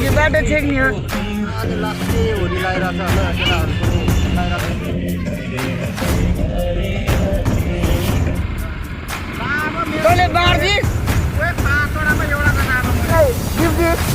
अघि बाटो छेक्ने हो। आज लास्टै होली लगाइरहेको छ होला केटाहरू पनि लगाइरहेको छ। तैँले बाँड्दिस् पाँचवटामा एउटा त लानु गिफ्ट दिस्।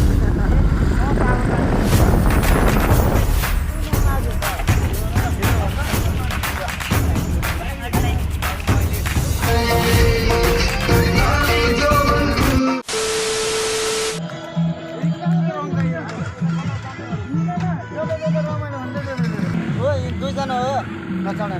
दुईजना हो नचाउने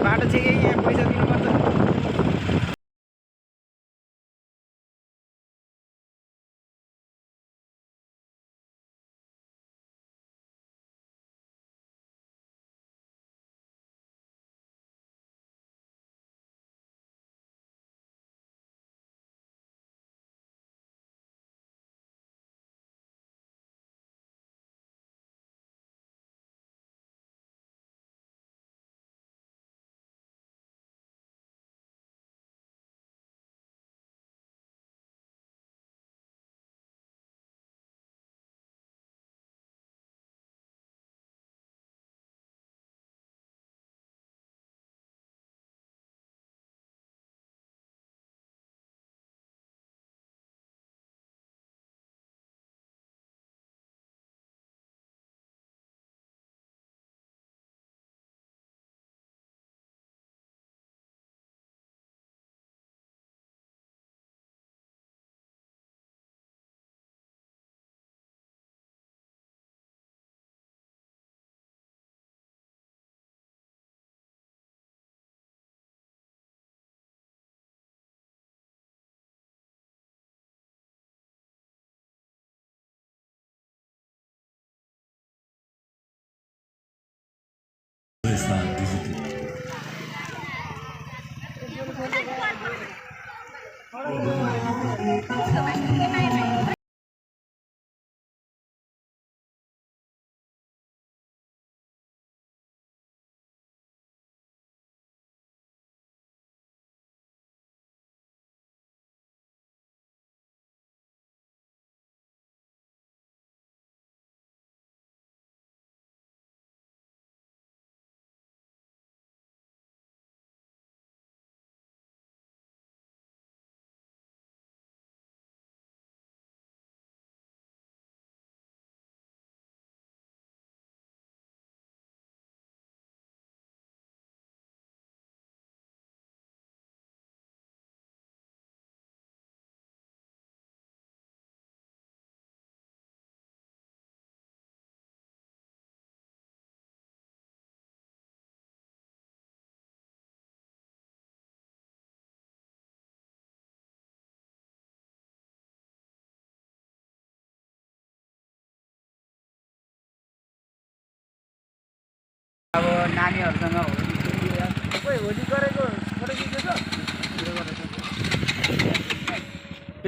बाटो छेके यहाँ पैसा दिनुपर्छ। अब नानीहरूसँग खोइ होली गरेको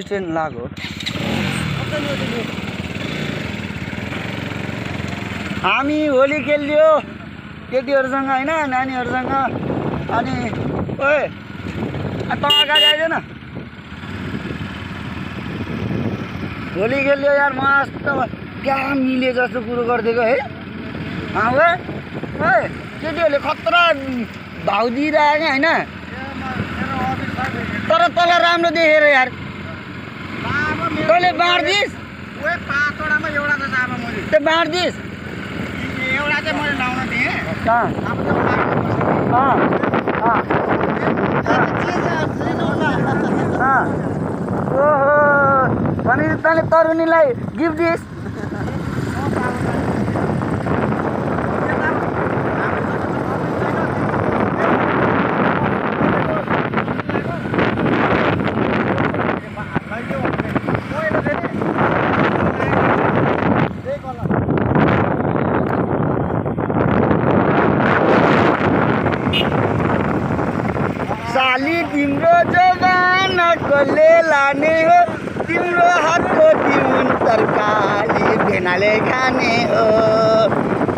स्टुडेन्ट लाग्यो। हामी होली खेल्यो केटीहरूसँग होइन नानीहरूसँग। अनि ओए तँ अगाडि आइदेन। होली खेल्यो यार मस्त क्या मिले जस्तो कुरो गरिदिएको है। ओए केटीहरूले खतरा भाउ दिइरहेको होइन तर तल राम्रो देखेर यार तैँले बाँड्दिस्। पाँचवटामा एउटा त जामा मैले त्यो बाँड्दिस्। एउटा चाहिँ मैले लाउन दिएँ। ओहो भने तैँले तरुणीलाई गिफ्ट दिस्। साली तिम्रो जवाना कसले लाने हो तिम्रो हातको तिउन तरकारी भेनाले खाने हो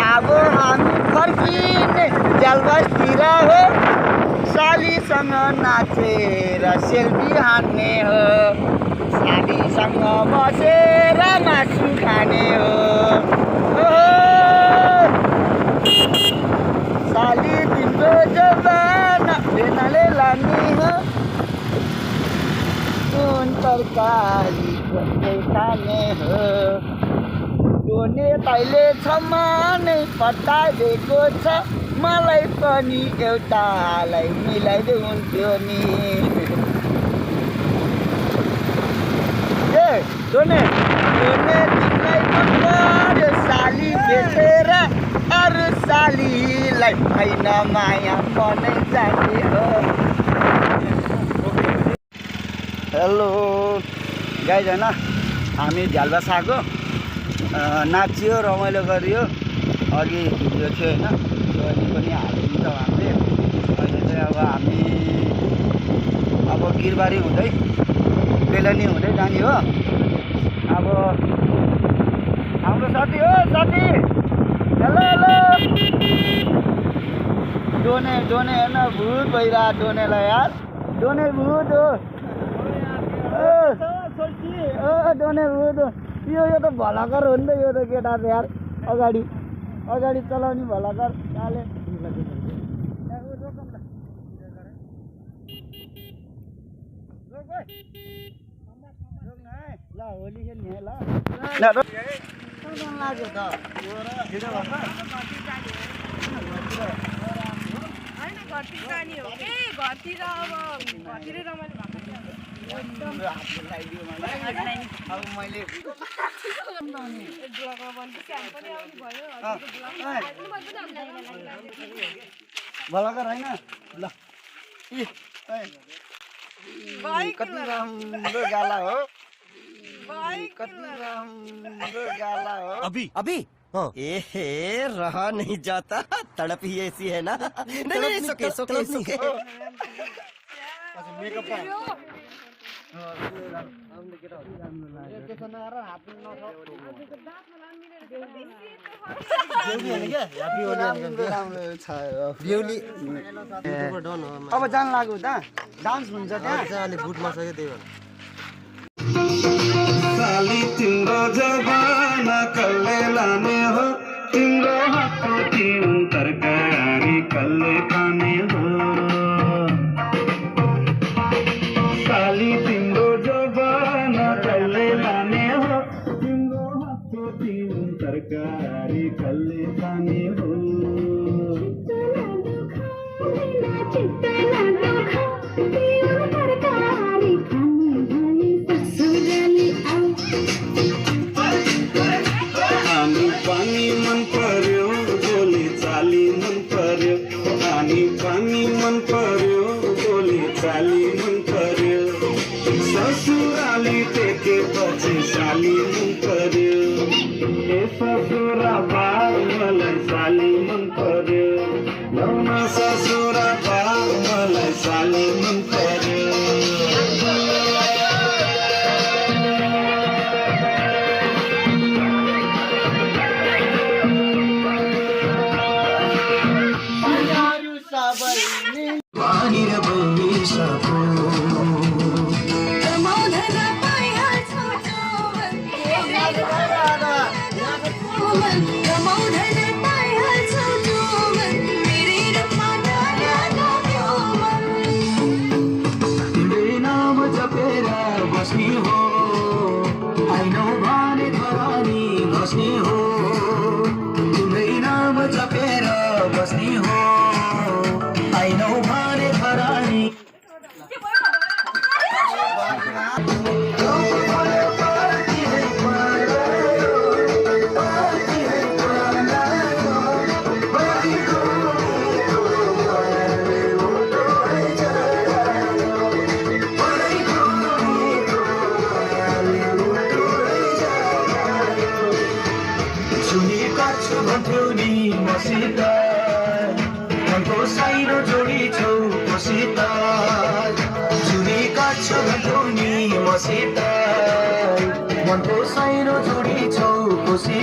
अब हामी फर्किने जलबसतिर हो सालीसँग नाचेर सेल्फी हान्ने हो सालीसँग बसेर मासु खाने हो साली तिम्रो जवाना भेनाले लाने हो सुन तरकारी खोज्दै खाने हो दोने तैले छमानै पठाइदिएको छ मलाई पनि एउटालाई मिलाइदिनुहुन्थ्यो नि ए दोने तिमीलाई मन पर्यो साली भेटेर अरू सालीलाई होइन माया मनै जाने हो हेलो गाइज होइन हामी झ्यालबास आएको नाच्यो रमाइलो गरियो अघि भिडियो थियो होइन त्यो अहिले पनि हालिदिन्छौँ हामीले अहिले चाहिँ अब हामी अब गिरबारी हुँदै बेलनी हुँदै जाने हो अब हाम्रो साथी हो साथी हेलो हेलो डोने होइन भूत भइरहेको डोनेलाई यार डोने भूत हो डोने भूत हो यो त भलाकर हो नि त यो त केटा त यार अगाडि चलाउने भलाकर चाले ल होली खेल्ने है ल लाग्यो त घरतिर जाने हो कि घरतिर अब घरतिरै रमाइलो भएको अब मैले भलाकर होइन ल कति राम्रो गाला हो अभी ए रहा नहीं जाता तड़प ही ऐसी है ना नहीं सोके अब जान लाग्यो त डान्स हुन्छ त्यहाँ अलि बुटमा सक्यो त्यही भएर साली तिम्रो जवाना कसले लाने हो तिम्रो हातको तिउन तरकारी कसले खाने हो साली तिम्रो जवाना कसले लाने हो तिम्रो हातको तिउन तरकारी कसले खाने हो पानी मन पर्यो बोली चाली मन पर्यो पानी मन पर्यो बोली चाली मन पर्यो ससुराली टेकेपछि साली मन पर्यो ए ससुरा बा मलाई साली मन पर्यो लौन ससुरा बा मलाई साली मन पर्यो बाहिर बहिसको तिम्रै नाम जपेर बस्ने हो आइनौ भने धरानी बस्ने हो तिम्रै नाम जपेर बस्ने हो आइनौ भने धरानी मसित मनको साइरो जोडी छौ मसित जुनी काछ भन्थ्यौ नि मसित मनको साइनो जोडी छौ खुसी